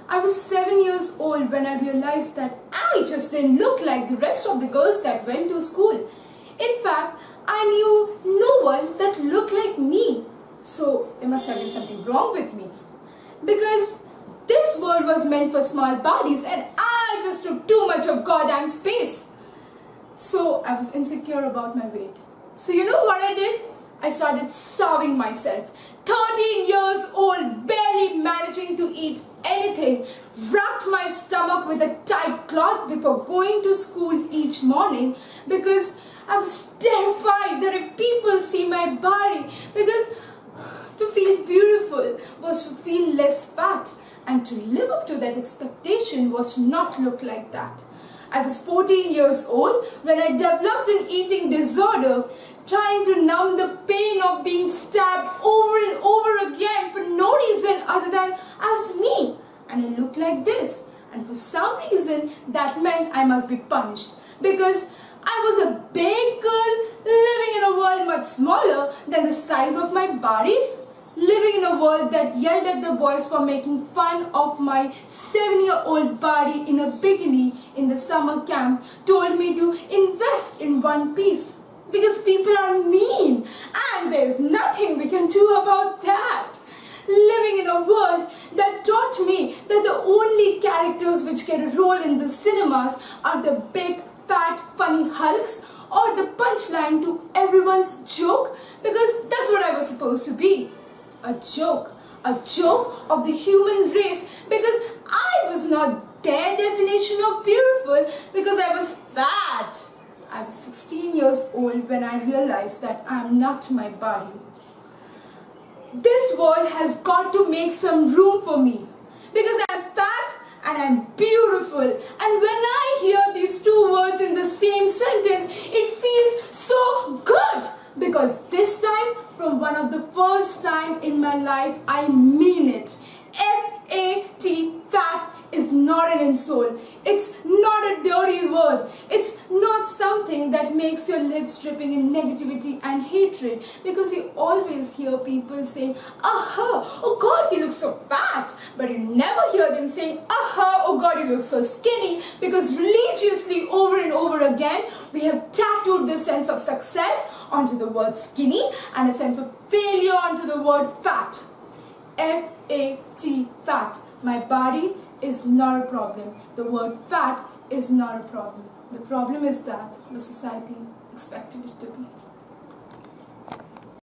I was 7 years old when I realized that I just didn't look like the rest of the girls that went to school. In fact, I knew no one that looked like me. So there must have been something wrong with me. Because this world was meant for small bodies and I just took too much of goddamn space. So I was insecure about my weight. So you know what I did? I started starving myself. 13 years old, barely managing to eat anything. Wrapped my stomach with a tight cloth before going to school each morning because I was terrified that if people see my body, because to feel beautiful was to feel less fat, and to live up to that expectation was to not look like that. I was 14 years old when I developed an eating disorder, trying to numb the pain of being stabbed over and over again for no reason other than as me. And I looked like this. And for some reason, that meant I must be punished. Because I was a big girl living in a world much smaller than the size of my body. Living in a world that yelled at the boys for making fun of my 7-year-old body in a bikini in the summer camp, told me to invest in one piece because people are mean and there's nothing we can do about that. Living in a world that taught me that the only characters which get a role in the cinemas are the big, fat, funny hulks or the punchline to everyone's joke, because that's what I was supposed to be. A joke of the human race, because I was not their definition of beautiful because I was fat. I was 16 years old when I realized that I am not my body. This world has got to make some room for me because I am fat and I am beautiful. And when I hear these two words in the same sentence, it feels so good. Because this time, from one of the first time in my life, I mean it. F-A-T, fat, is not an insult. It's not a dirty word. It's not something that makes your lips dripping in negativity and hatred. Because you always hear people saying, aha, oh God, he looks so fat. But you never hear them saying, aha, oh God, he looks so skinny. Because religiously, over and over again, we have tattooed the sense of success onto the word skinny and a sense of failure onto the word fat. F-A-T, fat. My body is not a problem. The word fat is not a problem. The problem is that the society expected it to be.